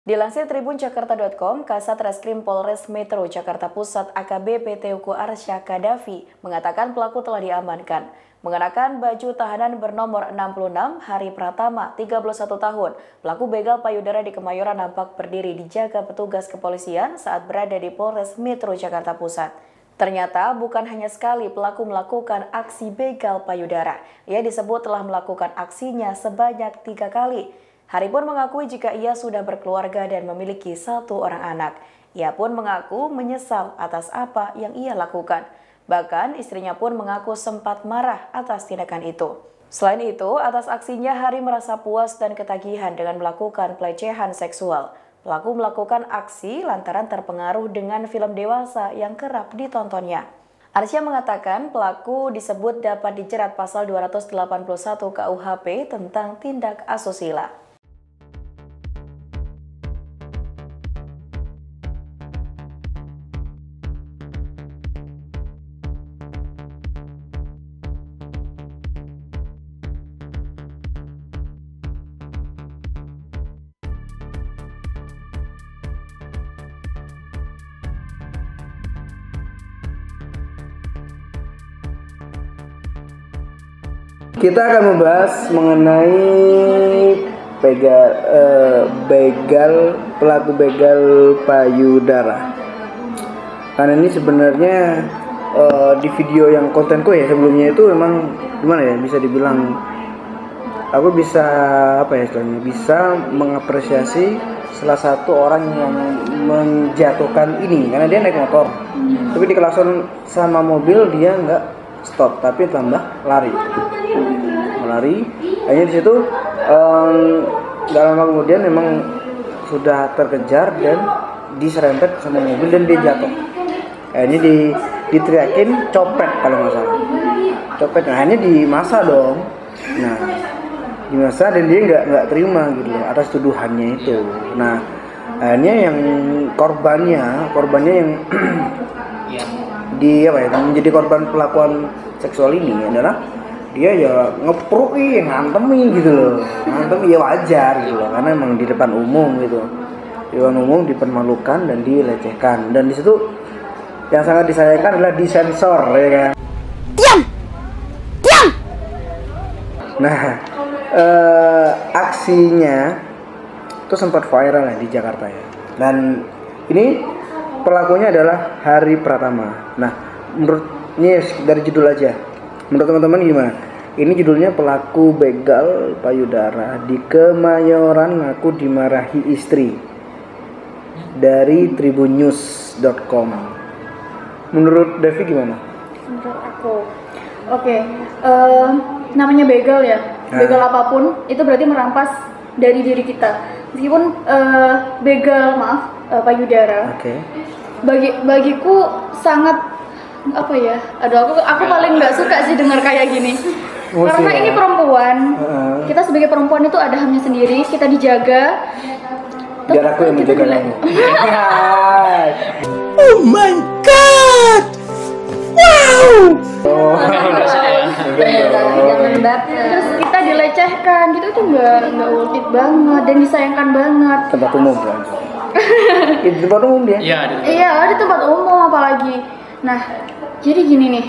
Dilansir tribunjakarta.com, Kasat Reskrim Polres Metro Jakarta Pusat AKBP Teuku Arsya Kadafi mengatakan pelaku telah diamankan. Mengenakan baju tahanan bernomor 66, Hari Pratama, 31 tahun, pelaku begal payudara di Kemayoran nampak berdiri dijaga petugas kepolisian saat berada di Polres Metro Jakarta Pusat. Ternyata bukan hanya sekali pelaku melakukan aksi begal payudara. Ia disebut telah melakukan aksinya sebanyak 3 kali. Hari pun mengakui jika ia sudah berkeluarga dan memiliki 1 orang anak. Ia pun mengaku menyesal atas apa yang ia lakukan. Bahkan istrinya pun mengaku sempat marah atas tindakan itu. Selain itu, atas aksinya Hari merasa puas dan ketagihan dengan melakukan pelecehan seksual. Pelaku melakukan aksi lantaran terpengaruh dengan film dewasa yang kerap ditontonnya. Arsya mengatakan pelaku disebut dapat dijerat pasal 281 KUHP tentang tindak asusila. Kita akan membahas mengenai pelaku begal payudara. Karena ini sebenarnya di video yang kontenku ya sebelumnya itu memang gimana ya, bisa dibilang aku bisa bisa mengapresiasi salah satu orang yang menjatuhkan ini karena dia naik motor, tapi di klakson sama mobil dia nggak stop tapi tambah lari. Akhirnya di situ gak lama kemudian memang sudah terkejar dan diserempet sama mobil dan dia jatuh. Akhirnya diteriakin copet kalau nggak salah. Copet, nah akhirnya dimasa dong. Nah dimasa dan dia nggak terima gitu loh atas tuduhannya itu. Nah akhirnya yang korbannya yang menjadi korban pelakuan seksual ini adalah dia ya ngeprui, ngantemi gitu loh. Ngantemi ya wajar gitu loh, karena emang di depan umum gitu. Di depan umum dipermalukan dan dilecehkan. Dan di situ yang sangat disayangkan adalah disensor ya kan. Diam. Nah, aksinya itu sempat viral ya di Jakarta ya. Dan ini pelakunya adalah Hari Pratama. Nah, menurut ini dari judul aja. Menurut teman-teman gimana? Ini judulnya pelaku begal payudara di Kemayoran ngaku dimarahi istri. Dari tribunnews.com. Menurut Devi gimana? Menurut aku, namanya begal ya. Begal apapun itu berarti merampas dari diri kita. Meskipun payudara. Bagiku sangat aku paling nggak suka sih dengar kayak gini. Karena ini perempuan, kita sebagai perempuan itu ada hamnya sendiri, kita dijaga. Biar aku yang menjaga kamu. Oh my god! Wow! Terus kita dilecehkan, gitu tuh nggak worth it banget dan disayangkan banget. Tempat umum kan? Di tempat umum dia? Iya, di tempat umum apalagi. Nah, jadi gini nih,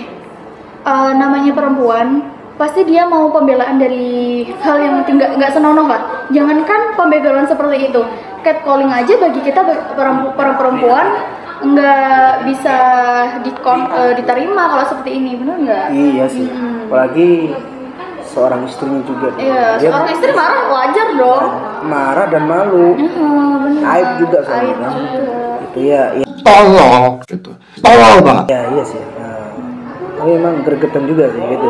namanya perempuan, pasti dia mau pembelaan dari hal yang nggak senonoh lah. Jangankan pembegalan seperti itu, catcalling aja bagi kita perempuan nggak bisa diterima kalau seperti ini, benar nggak? Iya sih, apalagi seorang istrinya juga. Iya, seorang istri marah wajar dong. Marah dan malu. Aib juga soalnya. Itu ya. Tolol gitu. Tolol banget. Ya iya sih. Tapi emang gregetan juga sih gitu.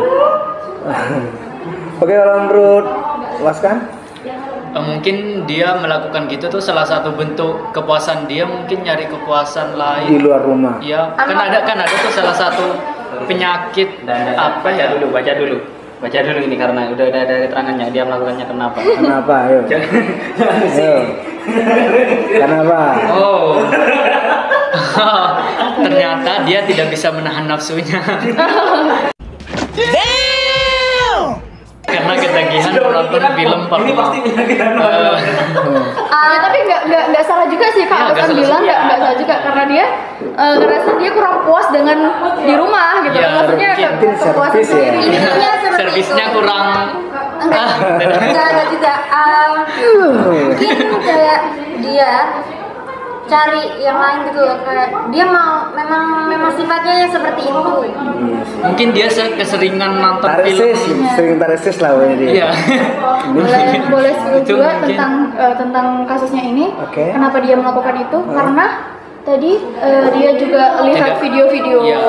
Oke, kalau menurut Waskan? Mungkin dia melakukan gitu tuh salah satu bentuk kepuasan dia, mungkin nyari kepuasan lain di luar rumah. Iya, kan ada tuh salah satu penyakit baca dulu ini karena udah ada keterangannya dia melakukannya kenapa. Ayo. Kenapa? Oh. Ternyata dia tidak bisa menahan nafsunya. Karena ketagihan menonton film porno. Tapi nggak juga sih Kak, Iya, Hasan bilang nggak salah juga karena dia ngerasa dia kurang puas dengan di rumah gitu. Iya, Maksudnya mungkin kepuasan servis ya. sendiri. Intinya seperti servisnya itu. kurang Enggak juga. Mungkin kayak dia cari yang lain gitu loh, kayak dia mau memang sifatnya yang seperti itu. mungkin dia keseringan nonton film. Taresis, sering taresis lah pokoknya dia. Iya. boleh spill Itu juga mungkin. tentang kasusnya ini. Oke. Kenapa dia melakukan itu? Karena tadi dia juga lihat Tidak. video-video Iya.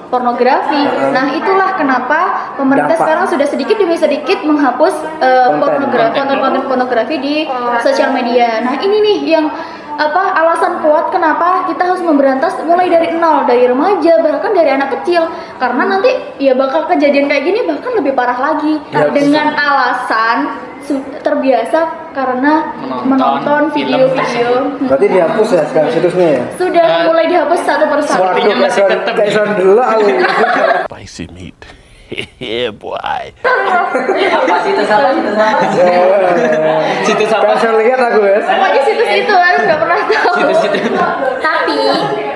pornografi. Nah, itulah kenapa pemerintah Dampak. sekarang sudah sedikit demi sedikit menghapus konten-konten pornografi di sosial media. Nah, ini nih yang alasan kuat kenapa kita harus memberantas mulai dari nol, dari remaja, bahkan dari anak kecil, karena nanti ya bakal kejadian kayak gini bahkan lebih parah lagi Ya, dengan alasan terbiasa karena menonton film video-video. Berarti dihapus ya sekarang situsnya ya? Sudah mulai dihapus satu persatu. Sepertinya masih tetap kayak ya. sound dulu aku. Spicy meat. Yeah, boy. Apa sih itu salah? Situ Kayak apa? saya lihat aku ya. Pokoknya situs itu kan nggak pernah tahu. Situ. Tapi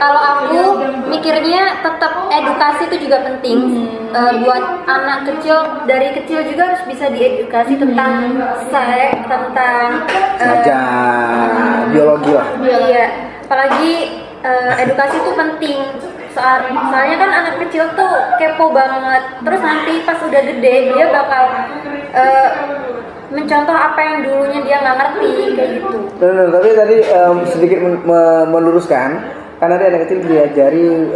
kalau aku mikirnya tetap edukasi itu juga penting. Buat anak kecil, dari kecil juga harus bisa diedukasi tentang seks, tentang Belajar biologi lah. iya, apalagi edukasi itu penting. Soalnya kan anak kecil tuh kepo banget. Terus nanti pas udah gede dia bakal mencontoh apa yang dulunya dia nggak ngerti kayak gitu. Benar, tapi tadi sedikit meluruskan, karena ada anak kecil diajari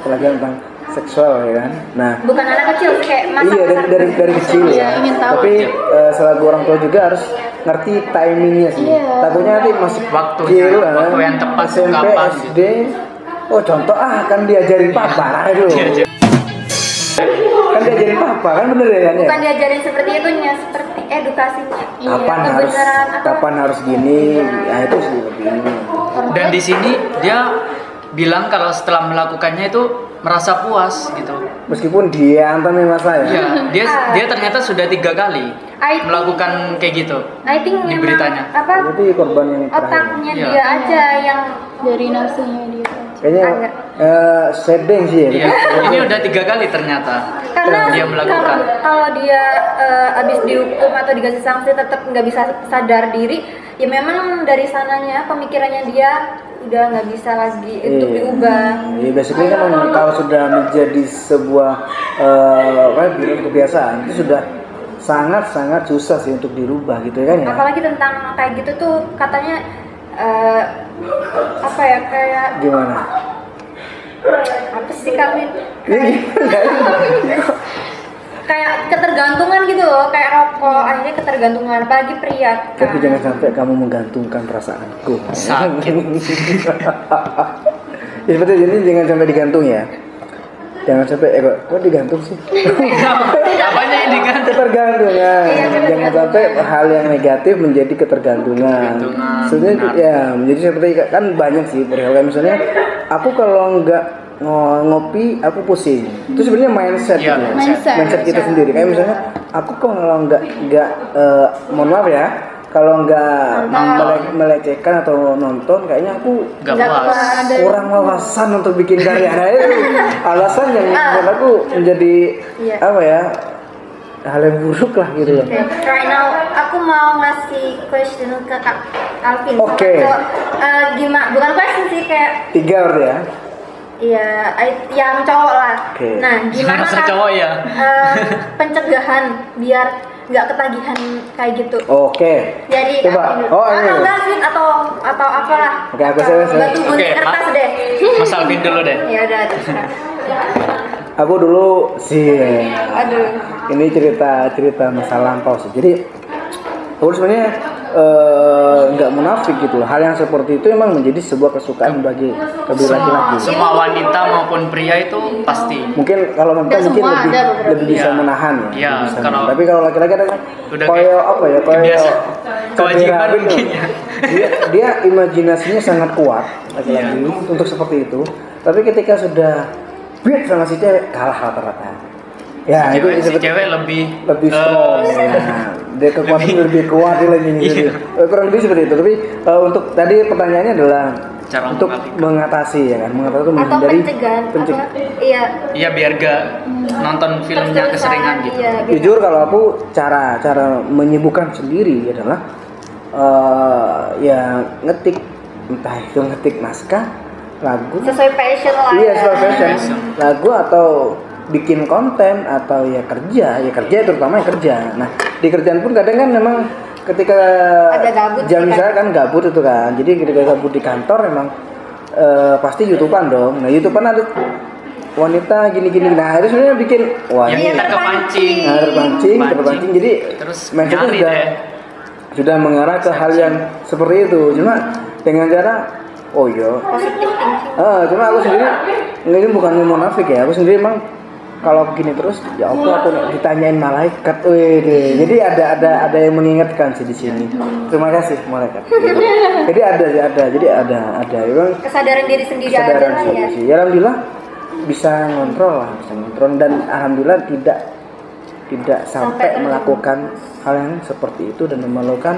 pelajaran tentang seksual ya kan. Nah, Bukan anak kecil kayak masa iya dari kecil ya. Iya, ingin tahu. Tapi selaku orang tua juga harus ngerti timingnya sih. Iya. Takutnya nanti masih Waktunya, kecil, waktu yang tepat tuh SMP, kapan SD. Oh contoh kan diajarin papa nah itu. Kan diajarin papa kan bener ya kan ya. bukan diajarin seperti itunya, seperti edukasinya. Kapan harus gini, nah itu sih lebih ini. Dan di sini dia bilang kalau setelah melakukannya itu merasa puas gitu. Meskipun dia antamnya masalah ya. Iya, dia ternyata sudah 3 kali melakukan kayak gitu. I think Di memang beritanya. apa Berarti korban yang terakhir. otaknya Iya. dia aja yang Dari nafsunya dia. Kayaknya sedeng sih ya. Iya, ini udah 3 kali ternyata karena dia melakukan. kalau dia habis dihukum atau dikasih sanksi tetap nggak bisa sadar diri, ya memang dari sananya pemikirannya dia udah nggak bisa lagi untuk diubah. Iya, basically kan kalau sudah menjadi sebuah kebiasaan itu sudah sangat susah sih untuk dirubah gitu kan ya. Apalagi tentang kayak gitu tuh katanya apa ya, kayak Gimana? apa sih Kavin? Ini gimana? Kayak ketergantungan gitu loh, kayak rokok, akhirnya ketergantungan, apalagi pria kan. Tapi jangan sampai kamu menggantungkan perasaanku. Sakit. Ya seperti ini jangan sampai digantung ya. Jangan sampai kok digantung sih. Apanya yang digantung? Ketergantungan. Jangan sampai hal yang negatif menjadi ketergantungan. Ketergantungan, Sebenarnya benar. ya menjadi seperti kan banyak sih perihal kayak misalnya aku kalau nggak ngopi aku pusing. Itu sebenarnya mindset Iya, gitu. mindset. Kita sendiri. Kayak misalnya aku kalau nggak mohon maaf ya, kalau nggak melecehkan atau nonton kayaknya aku Gak puas. kurang wawasan untuk bikin karya. Nah itu alasan yang menurut aku menjadi Iya. apa ya, hal yang buruk lah gitu loh. Okay. Right now aku mau ngasih question ke Kak Alvin. Oke. Gimana? Bukan question sih, kayak 3 berarti ya. iya yang cowok lah. Oke. Nah, gimana Masa cowok ya? pencegahan biar nggak ketagihan kayak gitu? Oke. Jadi Coba. Alvin dulu. Oh, ini. atau enggak Alvin atau apalah. Oke, aku saya. Batu gunting Oke, kertas deh. Mas Alvin dulu deh. Ya udah terserah. Aku dulu sih. Aduh. Ini cerita masa lampau sih. Jadi aku sebenarnya nggak munafik gitu loh. Hal yang seperti itu emang menjadi sebuah kesukaan bagi laki-laki. Semua wanita maupun pria itu pasti. Mungkin kalau wanita Nggak mungkin semua, ada beberapa. lebih bisa Iya. menahan ya. Iya, lebih bisa kalau- menahan. Tapi kalau laki-laki ada kan Udah kayak kayak apa ya, kayak kebiasaan. Kewajiban gitu. mungkin ya. Dia imajinasinya sangat kuat laki-laki untuk seperti itu. Tapi ketika sudah beat sama si cewek kalah rata-rata. Ya, si itu cewek, si seperti- cewek lebih strong ya. Dia kekuatan lebih kuat dia lagi gitu. Kurang lebih seperti itu. Tapi untuk tadi pertanyaannya adalah Cara untuk mengatasi ya kan. Mengatasi itu Atau menghindari pencegahan pencegah. apa? Iya. Iya biar gak nonton filmnya keseringan gitu. Iya, biar- Jujur kalau aku cara menyibukkan sendiri adalah ya ngetik, entah itu ngetik naskah, lagu, sesuai passion lah. iya ya. sesuai fashion, lagu atau bikin konten atau ya kerja terutama yang kerja. Nah di kerjaan pun kadang kan memang ketika Ada gabut jam sih, misalnya kan gabut itu kan, jadi ketika gabut di kantor memang pasti YouTubean dong. Nah YouTubean ada wanita gini-gini, nah itu sebenarnya bikin wah Yang ini kita kepancing. nah, terpancing, jadi Terus mindsetnya nyari sudah deh. sudah mengarah ke hal yang seperti itu. Cuma dengan cara oh iya, Positif thinking. cuma aku sendiri ini bukan munafik ya, aku sendiri emang kalau begini terus ya aku ditanyain malaikat, wede. Jadi ada yang mengingatkan sih di sini. Terima kasih malaikat. Jadi ada emang Kesadaran diri sendiri aja kesadaran lah ya. sih. Ya alhamdulillah bisa ngontrol dan alhamdulillah tidak sampai melakukan hal yang seperti itu dan memalukan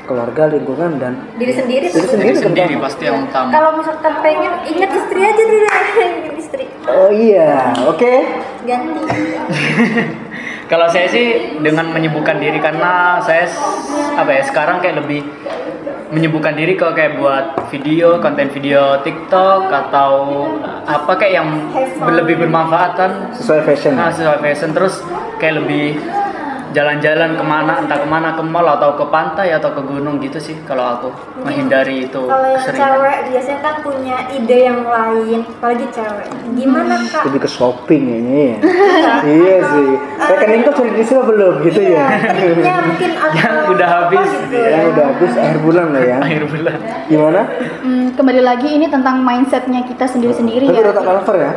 keluarga, lingkungan dan Diri sendiri diri tuh. sendiri Sendiri terutama. pasti yang utama. Kalau misalkan pengen ingat istri aja dulu. Ingat istri. Oh iya, oke. Ganti. Kalau saya sih dengan menyibukkan diri karena saya sekarang kayak lebih menyibukkan diri kalau kayak buat video, konten video TikTok atau apa kayak yang lebih bermanfaat kan. Sesuai fashion. Nah, sesuai fashion terus kayak lebih jalan-jalan kemana, entah kemana, ke mall atau ke pantai atau ke gunung gitu sih kalau aku menghindari itu Kalau yang keseringan. cewek biasanya kan punya ide yang lain, apalagi cewek. Gimana kak? Lebih ke shopping ini ya. Iya sih. Rekening kok sudah diisi belum gitu ya. Ya mungkin Yang atau udah habis. apa gitu Yang udah habis akhir bulan lah ya. Akhir bulan. Gimana? Kembali lagi ini tentang mindsetnya kita sendiri-sendiri Tapi ya. udah tak cover ya.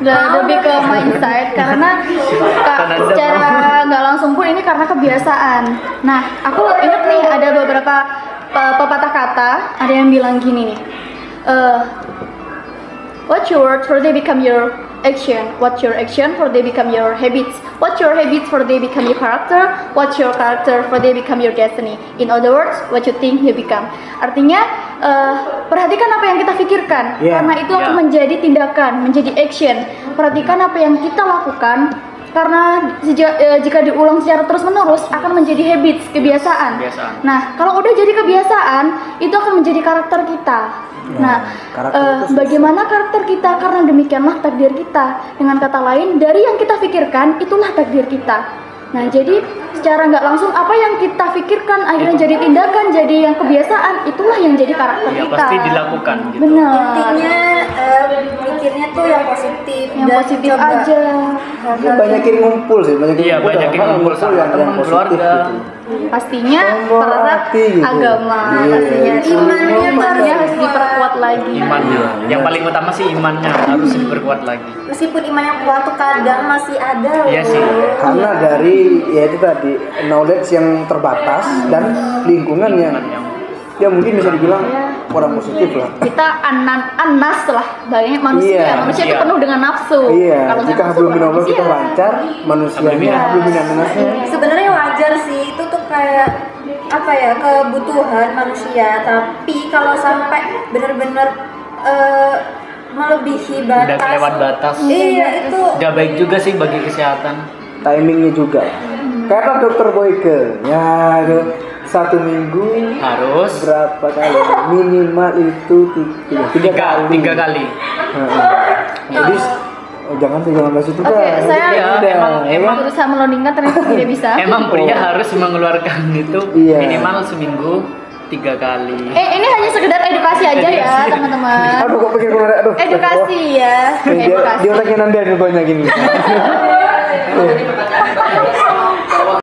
Lebih ke mindset karena secara nggak langsung pun ini karena kebiasaan. Nah, aku ingat nih ada beberapa pepatah kata, ada yang bilang gini nih. What your words for they become your action. What your action for they become your habits. What your habits for they become your character. What your character for they become your destiny. In other words, what you think you become. Artinya perhatikan apa yang kita pikirkan, karena itu akan menjadi tindakan, menjadi action. Perhatikan apa yang kita lakukan, karena jika diulang secara terus-menerus akan menjadi habits, kebiasaan. Nah, kalau udah jadi kebiasaan, itu akan menjadi karakter kita. Nah, bagaimana karakter kita? Karena demikianlah takdir kita. Dengan kata lain, dari yang kita pikirkan, itulah takdir kita. Nah, jadi secara nggak langsung apa yang kita pikirkan akhirnya jadi tindakan, jadi yang kebiasaan, itulah yang jadi karakter Ya kita. pasti dilakukan gitu. Benar. intinya mikirnya tuh yang positif. Yang dan positif coba aja. Ya, banyakin ngumpul sih, Iya, banyakin ngumpul sama yang teman, positif keluarga. gitu. Pastinya Tombol pererat hati gitu. agama, Iya. pastinya imannya harus diperkuat lagi. Imannya. Yang paling utama sih imannya harus diperkuat lagi. meskipun iman yang kuat tuh kadang masih ada loh. Iya sih. Karena dari ya itu tadi knowledge yang terbatas dan lingkungan yang ya mungkin bisa dibilang kurang positif lah. Kita anas lah, banyak manusia. Iya. Manusia itu penuh dengan nafsu. Iya, Kalau nggak jika nafsu, hablum minallah kita manusia. lancar, manusianya Iya. hablum minannasnya. Sebenarnya wajar sih, itu tuh kayak apa ya, kebutuhan manusia. Tapi kalau sampai benar-benar melebihi Udah batas, kelewat batas. iya itu Gak baik juga sih bagi kesehatan. Timingnya juga. Kata dokter Boyke, ya itu 1 minggu Harus berapa kali? Minimal itu tiga kali. 3 kali. Jadi jangan bahas itu Oke, kan. saya emang berusaha melondingkan ternyata tidak bisa. Emang pria harus mengeluarkan itu Iya. minimal seminggu 3 kali. Ini hanya sekedar edukasi aja ya, teman-teman. Aduh kok pikir keluar, aduh. Edukasi ya, Dia edukasi. otaknya nanti ada banyak gini.